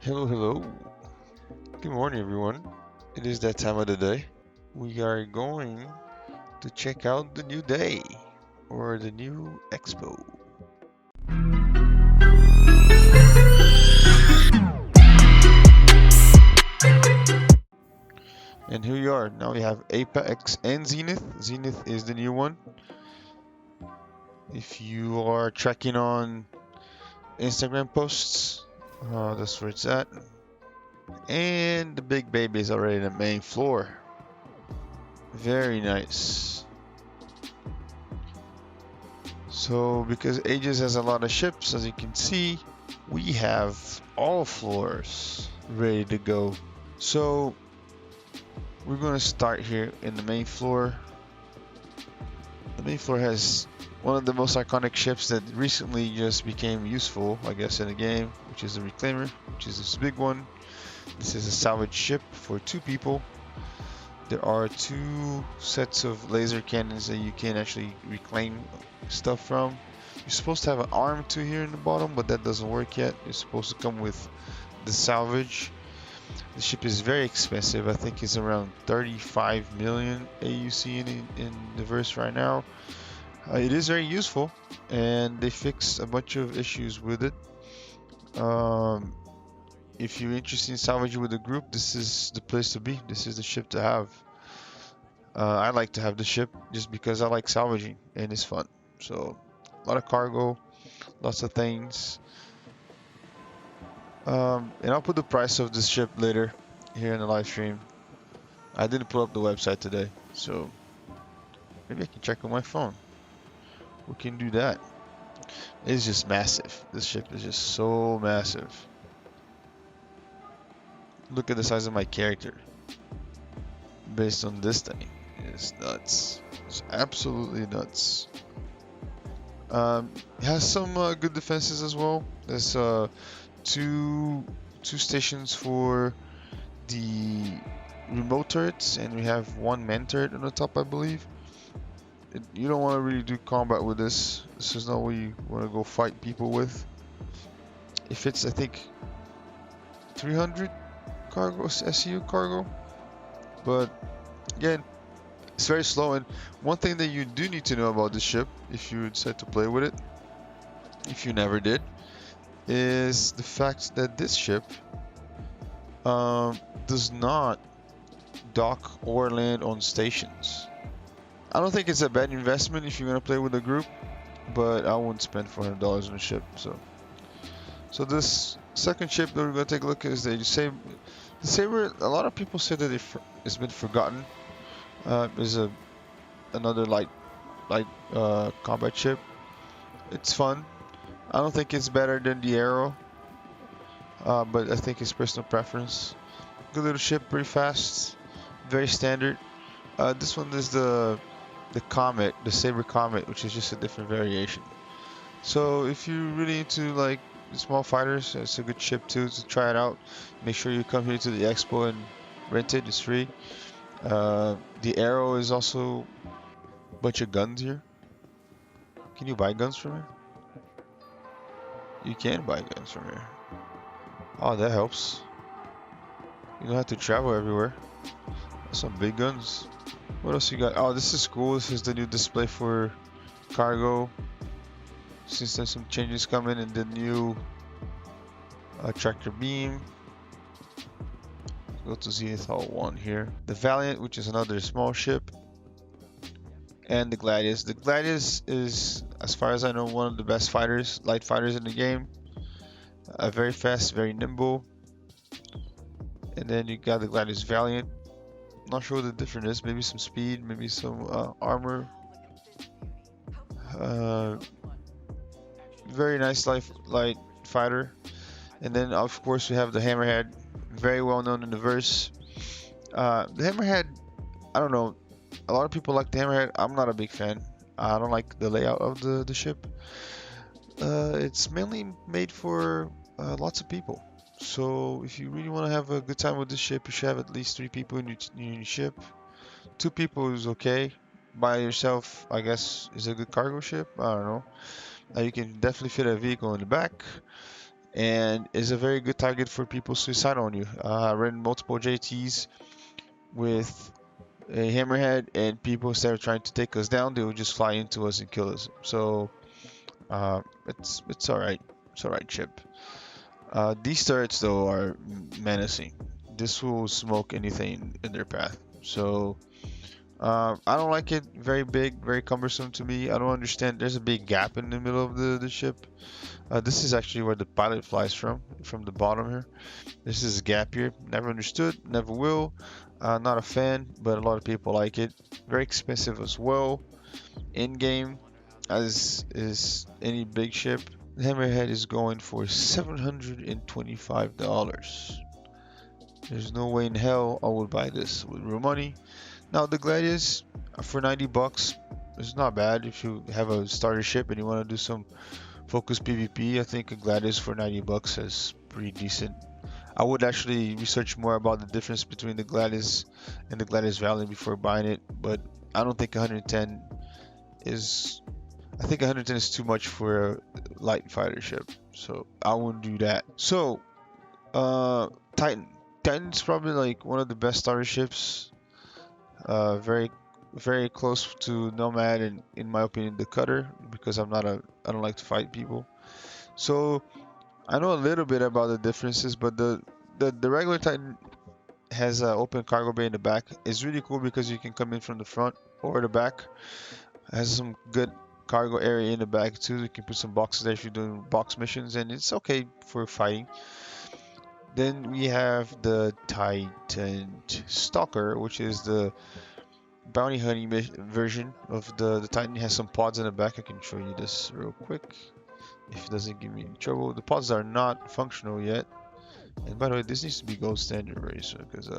Hello, hello. Good morning, everyone. It is that time of the day. We are going to check out the new day or the new expo. And here we are. Now we have Apex and Zenith. Zenith is the new one. If you are tracking on Instagram posts, that's where it's at. And the big baby is already in the main floor. Very nice. So because Aegis has a lot of ships, as you can see, we have all floors ready to go. So we're going to start here in the main floor. The main floor has one of the most iconic ships that recently just became useful, I guess, in the game, which is the Reclaimer, which is this big one. This is a salvage ship for 2 people. There are 2 sets of laser cannons that you can actually reclaim stuff from. You're supposed to have an arm to here in the bottom, but that doesn't work yet. It's supposed to come with the salvage. The ship is very expensive. I think it's around 35 million AUC in the verse right now. It is very useful, and they fixed a bunch of issues with it. If you're interested in salvaging with a group, this is the place to be. This is the ship to have. I like to have the ship just because I like salvaging and it's fun. So a lot of cargo, lots of things. And I'll put the price of this ship later here in the live stream. I didn't pull up the website today, so maybe I can check on my phone. We can do that. It's just massive. This ship is just so massive. Look at the size of my character based on this thing. It's nuts. It's absolutely nuts. It has some good defenses as well. There's two stations for the remote turrets, and we have 1 man turret on the top, I believe. You don't want to really do combat with this. This is not what you want to go fight people with. It fits, I think, 300 cargo, SU cargo. But again, it's very slow. And one thing that you do need to know about this ship, if you decide to play with it, if you never did, is the fact that this ship does not dock or land on stations. I don't think it's a bad investment if you're gonna play with a group, but I wouldn't spend $400 on a ship. So this second ship that we're gonna take a look at is the Saber. A lot of people say that it's been forgotten. Is another light combat ship. It's fun. I don't think it's better than the Arrow, but I think it's personal preference. Good little ship, pretty fast, very standard. This one is the Comet, the Saber Comet, which is just a different variation. So if you're really into like small fighters, it's a good ship too to try it out. Make sure you come here to the expo and rent it. It's free. The Arrow is also a bunch of guns here. Can you buy guns from here? You can buy guns from here. Oh, that helps. You don't have to travel everywhere. That's some big guns. What else you got? Oh, this is cool. This is the new display for cargo. Since there's some changes coming in the new tractor beam. Go to Zenith Hall 1 here. The Valiant, which is another small ship. And the Gladius. The Gladius is, as far as I know, one of the best fighters, light fighters in the game. Very fast, very nimble. And then you got the Gladius Valiant. Not sure what the difference is. Maybe some speed, maybe some armor. Very nice light fighter. And then of course we have the Hammerhead, very well known in the verse. The Hammerhead, I don't know. A lot of people like the Hammerhead. I'm not a big fan. I don't like the layout of the ship. It's mainly made for lots of people. So if you really want to have a good time with this ship, you should have at least 3 people in your ship. 2 people is okay. By yourself, I guess, is a good cargo ship. I don't know. You can definitely fit a vehicle in the back. and is a very good target for people suicide on you. I ran multiple JTs with a hammerhead, and people instead of trying to take us down, they would just fly into us and kill us. So it's all right. It's all right, chip. These turrets though are menacing. This will smoke anything in their path. So I don't like it. Very big, very cumbersome to me. I don't understand. There's a big gap in the middle of the ship. This is actually where the pilot flies from the bottom here. This is a gap here. Never understood, never will. Not a fan, but a lot of people like it. Very expensive as well. In game, as is any big ship. The Hammerhead is going for $725. There's no way in hell I would buy this with real money. Now the Gladius for 90 bucks is not bad if you have a starter ship and you want to do some focus PvP. I think a Gladius for 90 bucks is pretty decent. I would actually research more about the difference between the Gladius and the Gladius Valiant before buying it, but I don't think 110 is. I think 110 is too much for a light fighter ship, so I wouldn't do that. So, Titan. Titan's probably like one of the best starter ships. Very, very close to Nomad and, in my opinion, the Cutter because I don't like to fight people. So I know a little bit about the differences, but the regular Titan has an open cargo bay in the back. It's really cool because you can come in from the front or the back. It has some good cargo area in the back too. You can put some boxes there if you're doing box missions, and it's okay for fighting. Then we have the Titan Stalker, which is the bounty hunting version of the Titan. It has some pods in the back. I can show you this real quick if it doesn't give me any trouble. The pods are not functional yet. And by the way, this needs to be gold standard already, so because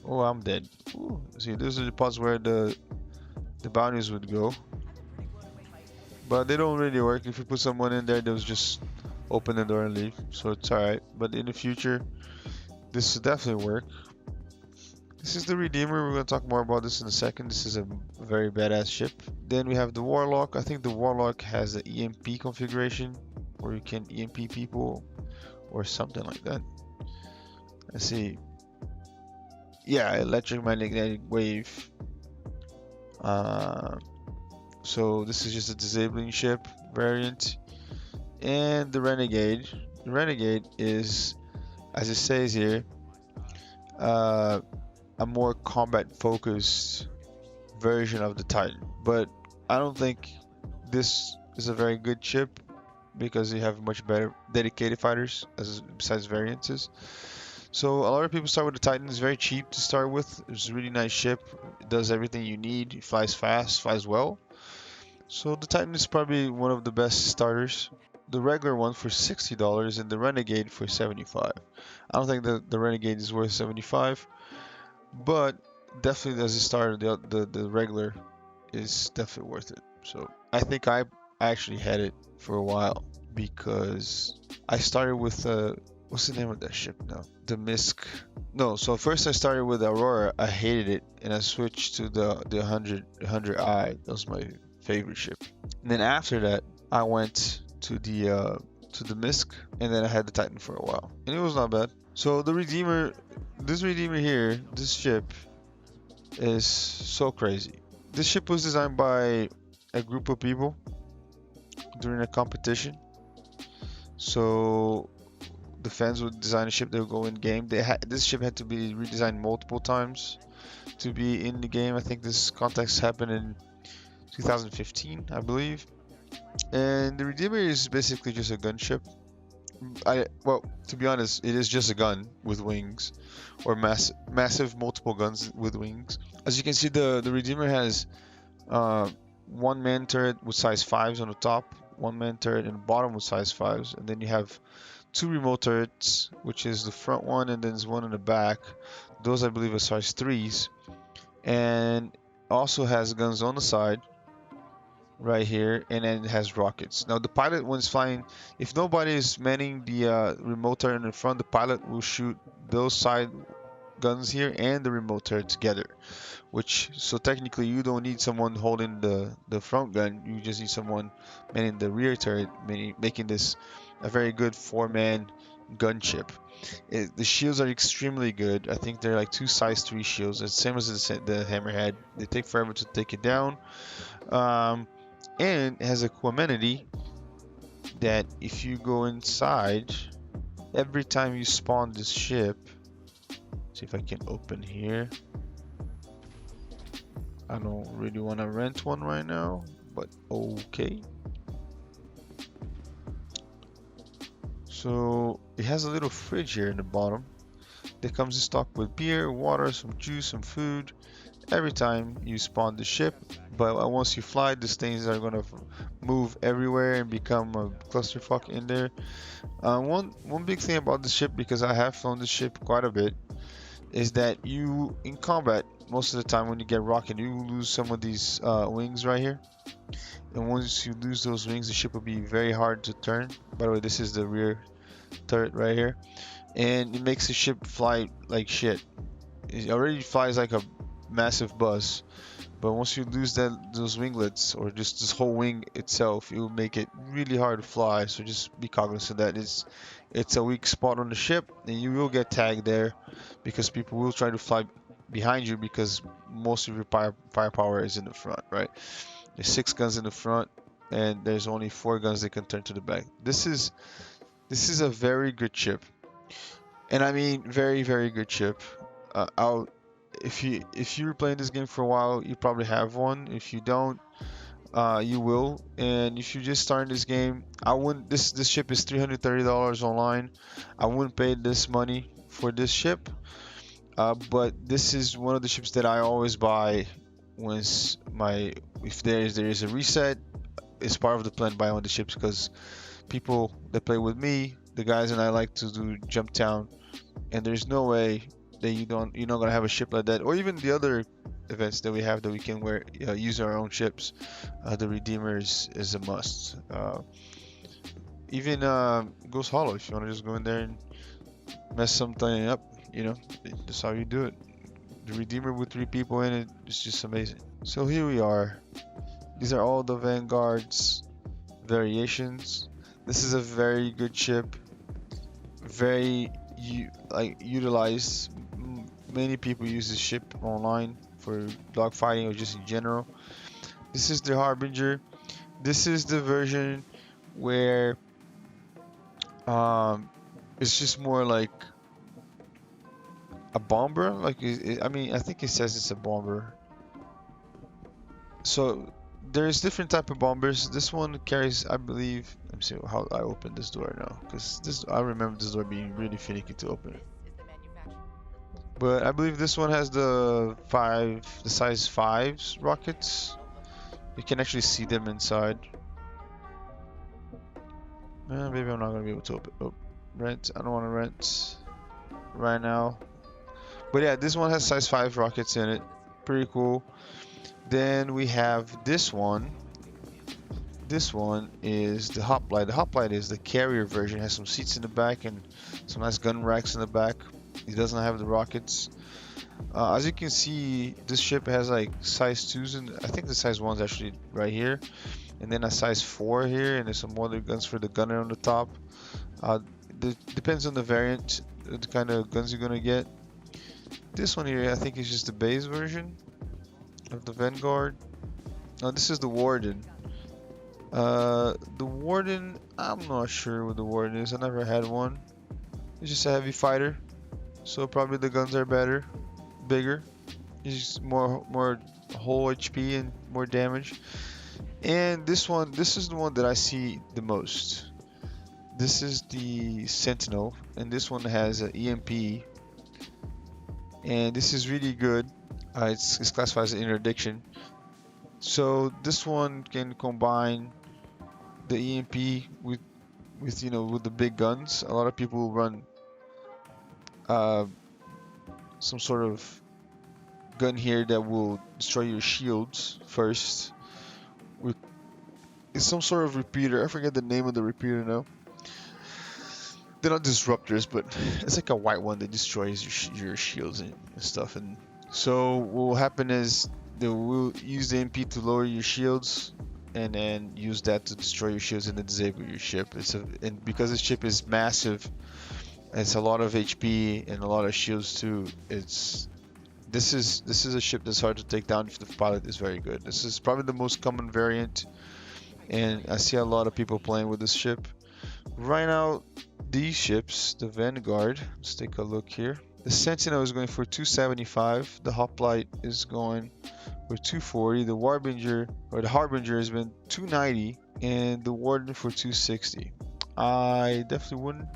oh, I'm dead. Ooh, see, those are the pods where the bounties would go, but they don't really work. If you put someone in there, they'll just open the door and leave, so it's alright. But in the future, this will definitely work. This is the Redeemer. We're going to talk more about this in a second. This is a very badass ship. Then we have the Warlock. I think the Warlock has the EMP configuration where you can EMP people or something like that. Let's see. Yeah, electromagnetic wave. So this is just a disabling ship variant. And the Renegade. The Renegade is, as it says here, a more combat focused version of the Titan. But I don't think this is a very good ship because you have much better dedicated fighters besides variances. So a lot of people start with the Titan. It's very cheap to start with. It's a really nice ship. It does everything you need. It flies fast, flies well. So the Titan is probably one of the best starters. The regular one for $60 and the Renegade for $75. I don't think the Renegade is worth $75, but definitely as a starter, the regular is definitely worth it. So I think I actually had it for a while because I started with what's the name of that ship now? The Misk. No, so first I started with Aurora. I hated it, and I switched to the 100i. That was my favorite ship. And then after that, I went to the Misk, and then I had the Titan for a while, and it was not bad. So the Redeemer, this Redeemer here, this ship is so crazy. This ship was designed by a group of people during a competition. So the fans would design a ship that would go in game. This ship had to be redesigned multiple times to be in the game. I think this contest happened in 2015, I believe. And the Redeemer is basically just a gunship. Well, to be honest, it is just a gun with wings, or massive multiple guns with wings. As you can see, the Redeemer has one man turret with size 5s on the top, one man turret in the bottom with size 5s, and then you have two remote turrets, which is the front one and then there's one in the back. Those I believe are size 3s, and also has guns on the side right here, and then it has rockets. Now the pilot, when it's flying, if nobody is manning the remote turret in the front, the pilot will shoot those side guns here and the remote turret together. So technically you don't need someone holding the front gun. You just need someone manning the rear turret, making this a very good four-man gunship. The shields are extremely good. I think they're like two size 3 shields. It's the same as the Hammerhead. They take forever to take it down. And it has a cool amenity that if you go inside, every time you spawn this ship, see if I can open here. I don't really want to rent one right now, but okay. So it has a little fridge here in the bottom that comes stocked with beer, water, some juice, some food every time you spawn the ship. But once you fly, these things are gonna move everywhere and become a clusterfuck in there. One big thing about the ship, because I have flown the ship quite a bit, is that you in combat most of the time when you get rocket, you lose some of these wings right here. And once you lose those wings, the ship will be very hard to turn. By the way, this is the rear turret right here, and it makes the ship fly like shit. It already flies like a massive bus, but once you lose those winglets or just this whole wing itself, it will make it really hard to fly. So just be cognizant that it's a weak spot on the ship, and you will get tagged there because people will try to fly behind you because most of your firepower is in the front, right? There's 6 guns in the front, and there's only 4 guns they can turn to the back. This is a very good chip, and I mean very very good chip. I'll if you're playing this game for a while, you probably have one. If you don't, you will. And if you're just starting this game, I wouldn't. This ship is $330 online. I wouldn't pay this money for this ship. But this is one of the ships that I always buy once if there is a reset. It's part of the plan to buy one of the ships because people that play with me, the guys and I like to do jump town, and there's no way that you're not gonna have a ship like that, or even the other events that we have that we can use our own ships. The Redeemer is a must. Even Ghost Hollow, if you want to just go in there and mess something up, that's how you do it. The Redeemer with 3 people in it is just amazing. So here we are. These are all the Vanguard's variations. This is a very good ship, very utilized. Many people use this ship online for dogfighting or just in general. This is the Harbinger. This is the version where it's just more like a bomber. I think it says it's a bomber. So there's different type of bombers. This one carries, I believe. Let me see how I open this door now, because I remember this door being really finicky to open. But I believe this one has the size 5s rockets. You can actually see them inside. Maybe I'm not gonna be able to open. Rent. I don't want to rent right now. But yeah, this one has size 5 rockets in it. Pretty cool. Then we have this one. This one is the Hoplite. The Hoplite is the carrier version. It has some seats in the back and some nice gun racks in the back. It doesn't have the rockets. As you can see, this ship has like size 2s, and I think the size 1's actually right here, and then a size 4 here, and there's some other guns for the gunner on the top. Depends on the variant, the kind of guns you're gonna get. This one here, I think, is just the base version of the Vanguard. Now this is the Warden. The Warden, I'm not sure what the Warden is. I never had one. It's just a heavy fighter, so probably the guns are bigger. It's more whole HP and more damage. And this is the one that I see the most. This is the Sentinel, and this one has an EMP, and this is really good. It's classified as an interdiction. So this one can combine the EMP with the big guns. A lot of people will run some sort of gun here that will destroy your shields first. It's some sort of repeater. I forget the name of the repeater now. they're not disruptors, but it's like a white one that destroys your shields and stuff. And so what will happen is they will use the MP to lower your shields, and then use that to destroy your shields and then disable your ship. And because this ship is massive, it's a lot of HP and a lot of shields too. This is a ship that's hard to take down if the pilot is very good. This is probably the most common variant, and I see a lot of people playing with this ship. Right now, these ships, the Vanguard, let's take a look here. The Sentinel is going for 275. The Hoplite is going for 240. The Warbinger or the Harbinger has been 290, and the Warden for 260. I definitely wouldn't.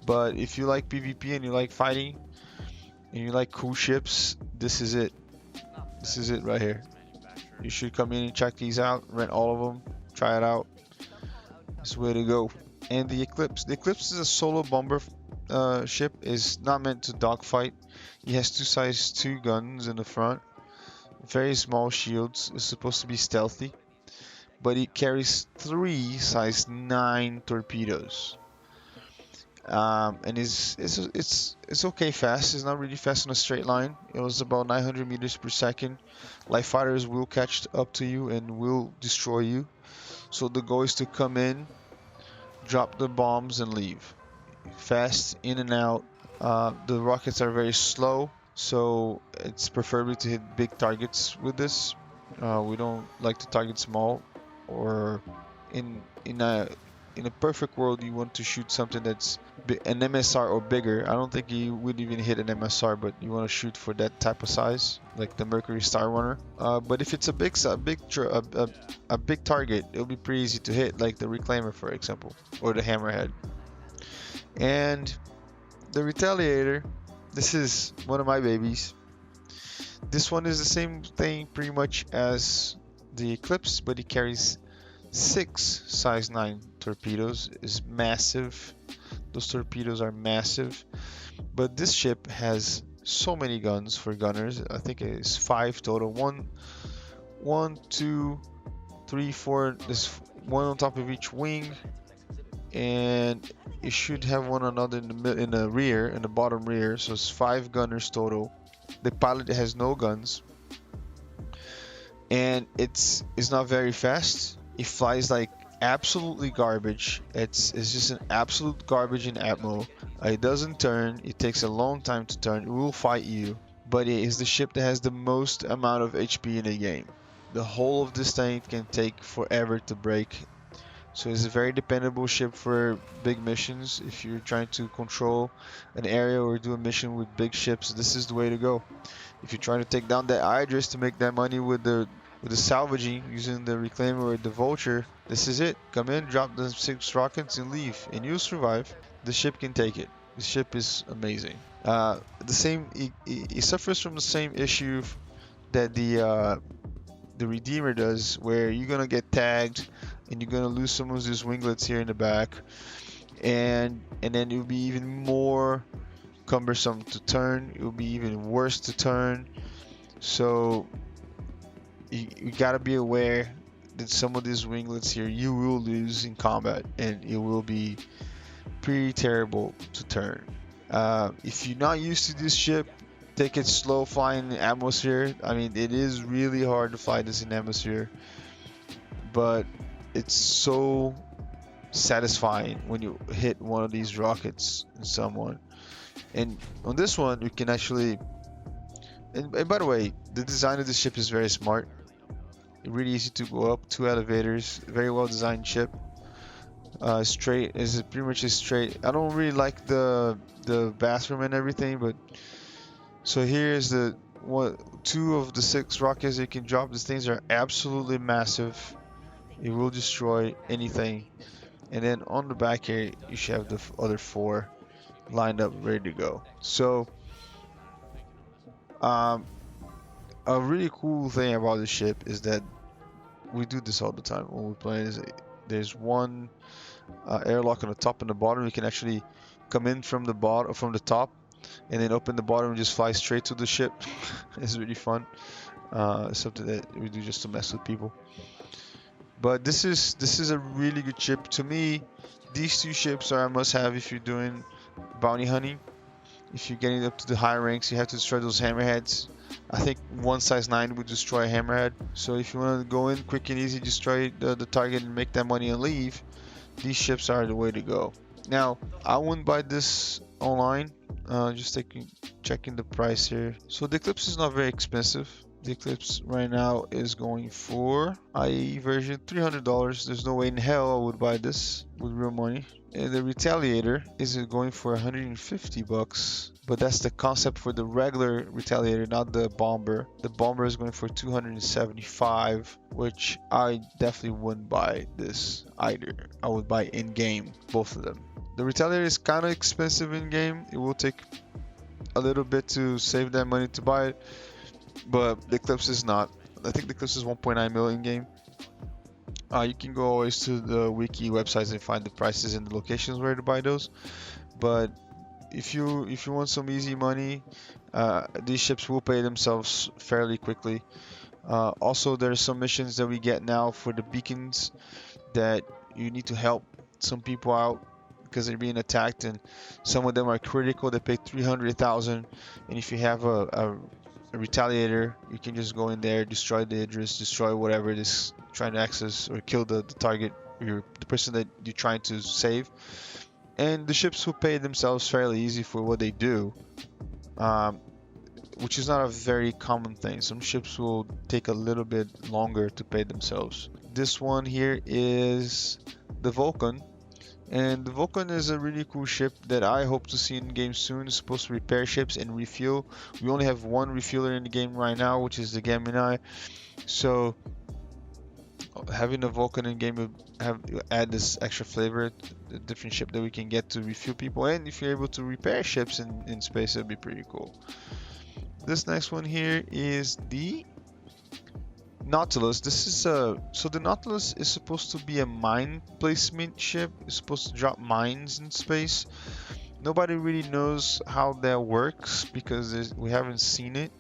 But if you like PvP and you like fighting and you like cool ships, this is it. This is it right here. You should come in and check these out, rent all of them, try it out. It's the way to go. And the Eclipse. The Eclipse is a solo bomber ship. Is not meant to dogfight. He has two size 2 guns in the front. Very small shields. It's supposed to be stealthy. But it carries 3 size 9 torpedoes. And it's okay fast. It's not really fast in a straight line. It was about 900 meters per second. Light fighters will catch up to you and will destroy you. So the goal is to come in, drop the bombs, and leave. Fast in and out. The rockets are very slow, so it's preferably to hit big targets with this. We don't like to target small, or in a perfect world, you want to shoot something that's an MSR or bigger. I don't think you would even hit an MSR, but you want to shoot for that type of size, like the Mercury Star Runner. But if it's a big target, it'll be pretty easy to hit, like the Reclaimer, for example, or the Hammerhead. And the Retaliator, this is one of my babies. This one is the same thing pretty much as the Eclipse, but it carries 6 size 9 torpedoes. Is massive. Those torpedoes are massive. But this ship has so many guns for gunners. I think it's 5 total. One, 2, 3, 4. There's one on top of each wing, and it should have one another in the rear, in the bottom rear. So it's 5 gunners total. The pilot has no guns, and it's not very fast. It flies like absolutely garbage. It's just an absolute garbage in ammo. It doesn't turn. It takes a long time to turn. It will fight you, but it is the ship that has the most amount of HP in the game. The whole of this thing can take forever to break. So it's a very dependable ship for big missions. If you're trying to control an area or do a mission with big ships, this is the way to go. If you're trying to take down that Idris to make that money with the salvaging using the Reclaimer or the Vulture, this is it. Come in, drop the 6 rockets and leave, and you'll survive. The ship can take it. The ship is amazing. It suffers from the same issue that the Redeemer does, where you're gonna get tagged and you're gonna lose some of these winglets here in the back, and then it'll be even more cumbersome to turn. It will be even worse to turn. So you gotta be aware that some of these winglets here you will lose in combat, and it will be pretty terrible to turn. If you're not used to this ship, take it slow flying in atmosphere. I mean, it is really hard to fly this in atmosphere, but it's so satisfying when you hit one of these rockets in someone. And on this one, you can actually. And by the way, the design of the ship is very smart. Really easy to go up. 2 elevators. Very well designed ship. Straight is pretty much a straight. I don't really like the bathroom and everything, but so here's the 2 of the 6 rockets you can drop. These things are absolutely massive. It will destroy anything. And then on the back here, you should have the other 4 lined up, ready to go. So, a really cool thing about the ship is that we do this all the time when we play. There's one airlock on the top and the bottom. You can actually come in from the bottom, from the top, and then open the bottom and just fly straight to the ship. It's really fun. It's something that we do just to mess with people. But this is a really good ship. To me, These two ships are a must-have if you're doing bounty hunting. If you're getting up to the higher ranks, you have to destroy those hammerheads. I think one size 9 would destroy a hammerhead. So if you want to go in quick and easy, destroy the target and make that money and leave, these ships are the way to go. Now, I wouldn't buy this online. Just checking the price here. So the Eclipse is not very expensive. The Eclipse right now is going for IAE version $300. There's no way in hell I would buy this with real money. And the Retaliator is going for 150 bucks. But that's the concept for the regular Retaliator, not the Bomber. The Bomber is going for 275, which I definitely wouldn't buy this either. I would buy in-game, both of them. The Retaliator is kind of expensive in-game. It will take a little bit to save that money to buy it, but the Eclipse is not. I think the Eclipse is 1.9 million in-game. You can go always to the wiki websites and find the prices and the locations where to buy those. But if you want some easy money, these ships will pay themselves fairly quickly. Also, there are some missions that we get now for the beacons that you need to help some people out because they're being attacked, and some of them are critical. They pay 300,000, and if you have a Retaliator, you can just go in there, destroy the Idris, destroy whatever it is trying to access, or kill the target, or the person that you're trying to save. And the ships will pay themselves fairly easy for what they do, which is not a very common thing. Some ships will take a little bit longer to pay themselves. This one here is the Vulcan. And the Vulcan is a really cool ship that I hope to see in game soon. It's supposed to repair ships and refuel. We only have one refueler in the game right now, which is the Gemini. So having a Vulcan in game would add this extra flavor, a different ship that we can get to refuel people. And if you're able to repair ships in space, it'd be pretty cool. This next one here is the Nautilus. This is so the Nautilus is supposed to be a mine placement ship. It's supposed to drop mines in space. Nobody really knows how that works because we haven't seen it.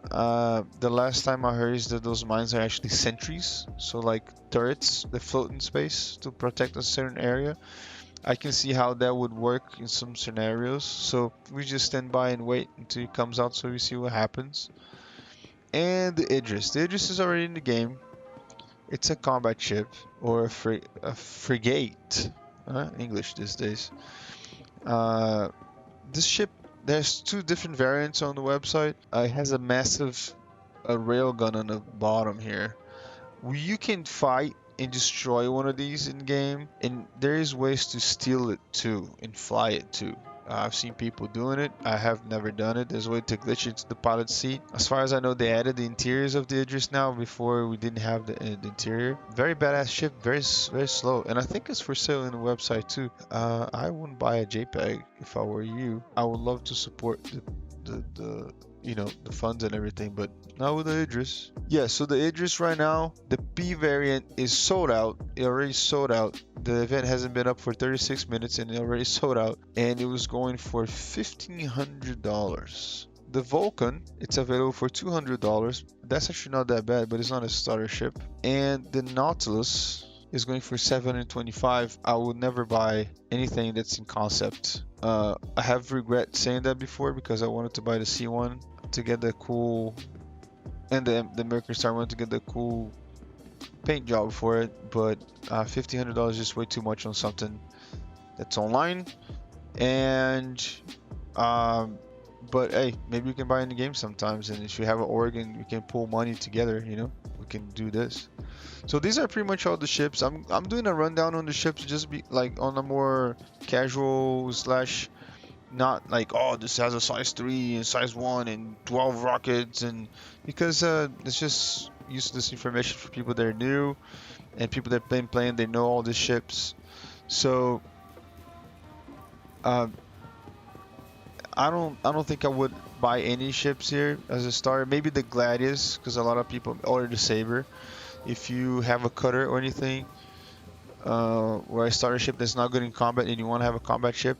The last time I heard is that those mines are actually sentries, so like turrets that float in space to protect a certain area. I can see how that would work in some scenarios. So we just stand by and wait until it comes out so we see what happens. And the Idris. The Idris is already in the game. It's a combat ship, or a frigate. English these days. This ship, there's two different variants on the website. It has a massive railgun on the bottom here. You can fight and destroy one of these in game, and there is ways to steal it too and fly it too. I've seen people doing it. I have never done it. There's a way to glitch into the pilot seat. As far as I know, they added the interiors of the Idris now. Before we didn't have the interior. Very badass ship. Very slow. And I think it's for sale in the website too. I wouldn't buy a JPEG if I were you. I would love to support the the funds and everything, but not with the Idris. Yeah, so the Idris right now, the P variant is sold out. It already sold out. The event hasn't been up for 36 minutes and it already sold out. And it was going for $1,500. The Vulcan, it's available for $200. That's actually not that bad, but it's not a starter ship. And the Nautilus is going for $725. I would never buy anything that's in concept. I have regret saying that before because I wanted to buy the C1 to get the cool, and the Mercury Star one to get the cool paint job for it, but $1,500 is just way too much on something that's online. And but hey, maybe you can buy in the game sometimes, and if you have an organ, we can pull money together, we can do this. So these are pretty much all the ships. I'm doing a rundown on the ships, just be like on a more casual slash, not like, oh, this has a size 3 and size 1 and 12 rockets, and because it's just useless information for people that are new and people that have been playing, they know all the ships. So I don't think I would buy any ships here as a starter. Maybe the Gladius, because a lot of people, or the Saber. If you have a cutter or anything, or a starter ship that's not good in combat and you want to have a combat ship.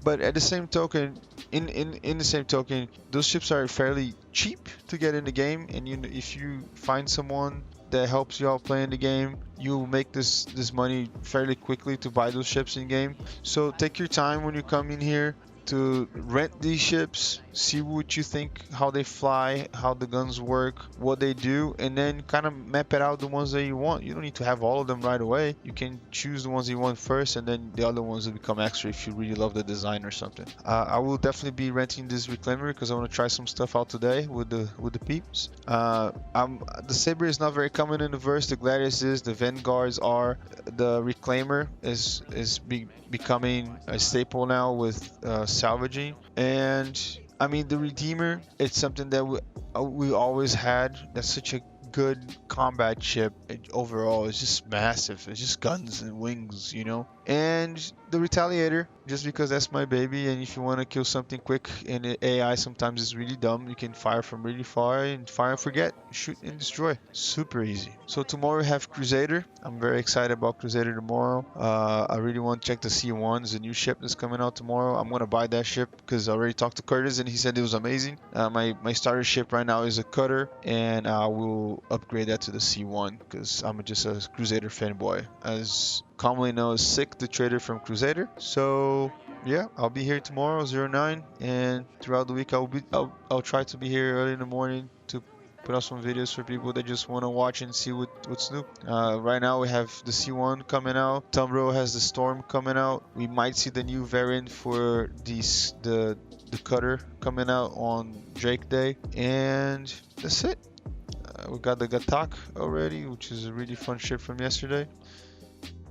But at the same token, in the same token, those ships are fairly cheap to get in the game, and if you find someone that helps you out playing the game. You'll make this money fairly quickly to buy those ships in game. So take your time when you come in here to rent these ships, see what you think, how they fly, how the guns work, what they do, and then kind of map it out the ones that you want. You don't need to have all of them right away. You can choose the ones you want first, and then the other ones will become extra if you really love the design or something. I will definitely be renting this reclaimer because I want to try some stuff out today with the peeps. The Saber is not very common in the verse. The Gladius is, the Vanguards are, the reclaimer is becoming a staple now with salvaging. And I mean, the Redeemer, it's something that we always had. That's such a good combat ship overall. It's just massive. It's just guns and wings, you know. And the Retaliator, just because that's my baby. And if you want to kill something quick in AI, sometimes it's really dumb. You can fire from really far and fire and forget, shoot and destroy. Super easy. So tomorrow we have Crusader. I'm very excited about Crusader tomorrow. I really want to check the C1. It's a new ship that's coming out tomorrow. I'm gonna buy that ship because I already talked to Curtis and he said it was amazing. My starter ship right now is a cutter, and I will upgrade that to the C1 because I'm just a Crusader fanboy. As commonly known as Sick, the trader from Crusader. So yeah, I'll be here tomorrow 09, and throughout the week I'll try to be here early in the morning to put out some videos for people that just want to watch and see what's new. Right now we have the C1 coming out. Tumbro has the Storm coming out. We might see the new variant for the cutter coming out on Drake Day, and that's it. We got the Gatak already, which is a really fun ship from yesterday.